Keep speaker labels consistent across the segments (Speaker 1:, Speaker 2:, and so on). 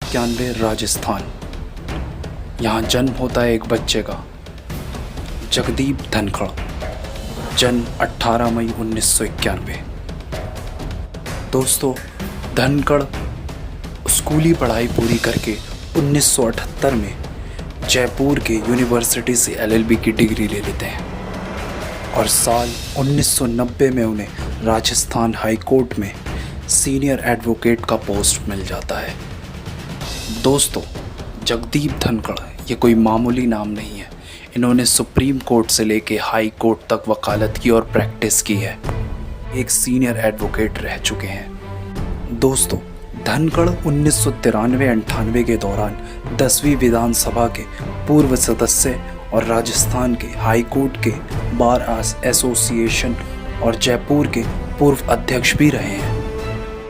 Speaker 1: 91 राजस्थान। यहाँ जन्म होता है एक बच्चे का, जगदीप धनखड़। जन्म 18 मई 1991। दोस्तों, धनखड़ स्कूली पढ़ाई पूरी करके 1978 में जयपुर के यूनिवर्सिटी से LLB की डिग्री ले लेते हैं और साल 1990 में उन्हें राजस्थान हाई कोर्ट में सीनियर एडवोकेट का पोस्ट मिल जाता है। दोस्तों, जगदीप धनखड़ ये कोई मामूली नाम नहीं है। इन्होंने सुप्रीम कोर्ट से लेके हाई कोर्ट तक वकालत की और प्रैक्टिस की है। एक सीनियर एडवोकेट रह चुके हैं। दोस्तों, धनखड़ 1993-98 के दौरान 10वीं विधानसभा के पूर्व सदस्य और राजस्थान के हाई कोर्ट के बार एसोसिएशन और जयपुर के पूर्व अध्यक्ष भी रहे हैं।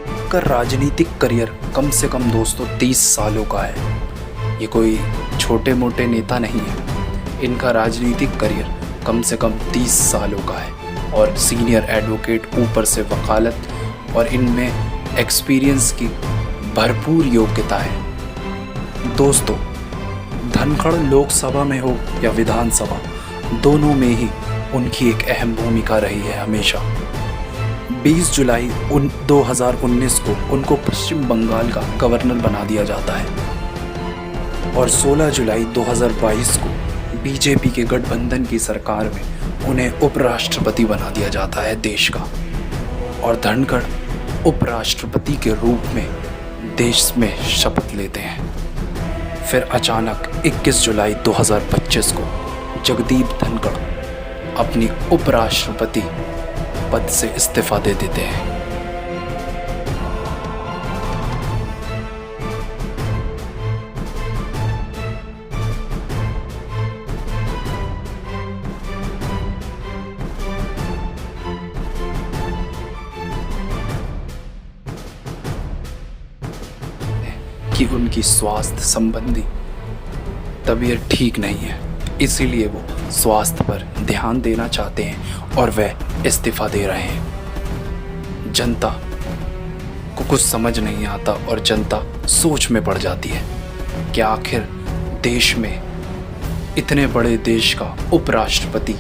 Speaker 1: इनका राजनीतिक करियर कम से कम दोस्तों 30 सालों का है। ये कोई छोटे मोटे नेता नहीं है। इनका राजनीतिक करियर कम से कम 30 सालों का है और सीनियर एडवोकेट, ऊपर से वकालत, और इनमें एक्सपीरियंस की भरपूर योग्यता है। दोस्तों, धनखड़ लोकसभा में हो या विधानसभा, दोनों में ही उनकी एक अहम भूमिका रही है हमेशा। 20 जुलाई 2019 को उनको पश्चिम बंगाल का गवर्नर बना दिया जाता है और 16 जुलाई 2022 को बीजेपी के गठबंधन की सरकार में उन्हें उपराष्ट्रपति बना दिया जाता है देश का। और धनखड़ उपराष्ट्रपति के रूप में देश में शपथ लेते हैं। फिर अचानक 21 जुलाई 2025 को जगदीप धनखड़ अपनी उपराष्ट्रपति पद से इस्तीफा दे देते हैं। कि उनकी स्वास्थ्य संबंधी तबीयत ठीक नहीं है, इसीलिए वो स्वास्थ्य पर ध्यान देना चाहते हैं और वह इस्तीफा दे रहे हैं। जनता को कुछ समझ नहीं आता और जनता सोच में पड़ जाती है कि आखिर देश में, इतने बड़े देश का उपराष्ट्रपति,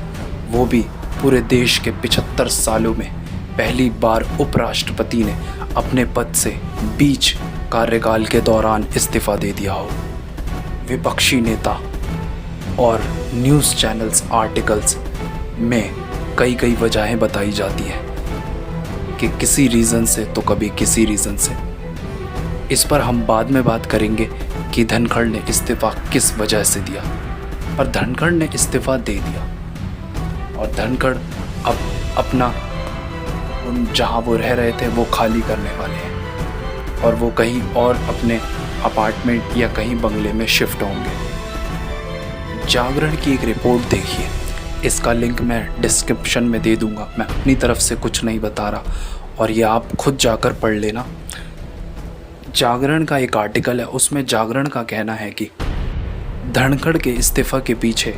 Speaker 1: वो भी पूरे देश के 75 सालों में पहली बार उपराष्ट्रपति ने अपने पद से बीच कार्यकाल के दौरान इस्तीफा दे दिया हो। विपक्षी नेता और न्यूज़ चैनल्स आर्टिकल्स में कई वजहें बताई जाती हैं कि किसी रीज़न से तो कभी किसी रीज़न से। इस पर हम बाद में बात करेंगे कि धनखड़ ने इस्तीफा किस वजह से दिया, पर धनखड़ ने इस्तीफा दे दिया और धनखड़ अब अपना जहाँ वो रह रहे थे वो खाली करने वाले हैं और वो कहीं और अपने अपार्टमेंट या कहीं बंगले में शिफ्ट होंगे। जागरण की एक रिपोर्ट देखिए, इसका लिंक मैं डिस्क्रिप्शन में दे दूंगा। मैं अपनी तरफ से कुछ नहीं बता रहा और ये आप खुद जाकर पढ़ लेना। जागरण का एक आर्टिकल है, उसमें जागरण का कहना है कि धनखड़ के इस्तीफा के पीछे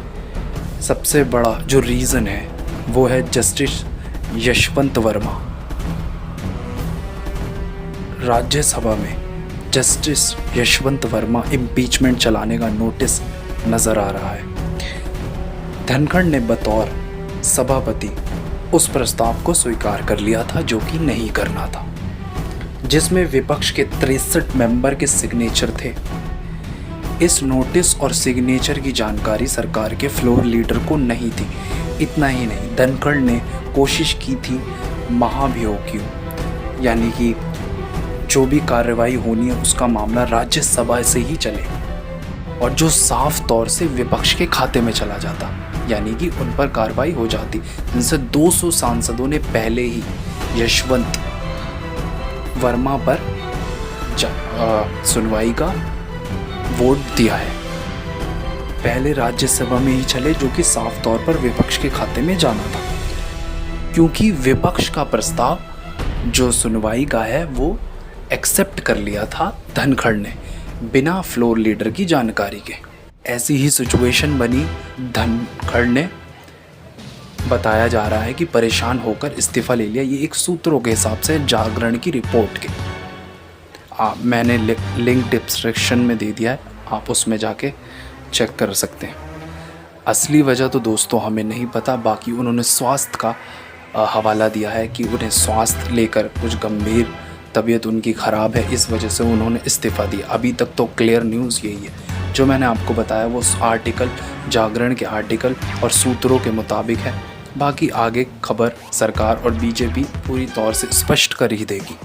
Speaker 1: सबसे बड़ा जो रीज़न है वो है जस्टिस यशवंत वर्मा। राज्यसभा में जस्टिस यशवंत वर्मा इम्पीचमेंट चलाने का नोटिस नजर आ रहा है। धनखड़ ने बतौर सभापति उस प्रस्ताव को स्वीकार कर लिया था जो कि नहीं करना था, जिसमें विपक्ष के 63 मेंबर के सिग्नेचर थे। इस नोटिस और सिग्नेचर की जानकारी सरकार के फ्लोर लीडर को नहीं थी। इतना ही नहीं, धनखड़ ने कोशिश की थी महाभियोग, यानी कि जो भी कार्रवाई होनी है उसका मामला राज्यसभा से ही चले और जो साफ तौर से विपक्ष के खाते में चला जाता, यानी कि उन पर कार्रवाई हो जाती, जिनसे 200 सांसदों ने पहले ही यशवंत वर्मा पर सुनवाई का वोट दिया है। पहले राज्यसभा में ही चले, जो कि साफ तौर पर विपक्ष के खाते में जाना था, क्योंकि विपक्ष का प्रस्ताव जो सुनवाई का है वो एक्सेप्ट कर लिया था धनखड़ ने बिना फ्लोर लीडर की जानकारी के। ऐसी ही सिचुएशन बनी। धनखड़ ने बताया जा रहा है कि परेशान होकर इस्तीफा ले लिया। ये एक सूत्रों के हिसाब से जागरण की रिपोर्ट के। मैंने लिंक डिस्क्रिप्शन में दे दिया है, आप उसमें जाके चेक कर सकते हैं। असली वजह तो दोस्तों हमें नहीं पता, बाकी उन्होंने स्वास्थ्य का हवाला दिया है कि उन्हें स्वास्थ्य लेकर कुछ गंभीर तबीयत उनकी ख़राब है, इस वजह से उन्होंने इस्तीफ़ा दिया। अभी तक तो क्लियर न्यूज़ यही है। जो मैंने आपको बताया वो आर्टिकल, जागरण के आर्टिकल और सूत्रों के मुताबिक है। बाकी आगे खबर सरकार और बीजेपी पूरी तौर से स्पष्ट कर ही देगी।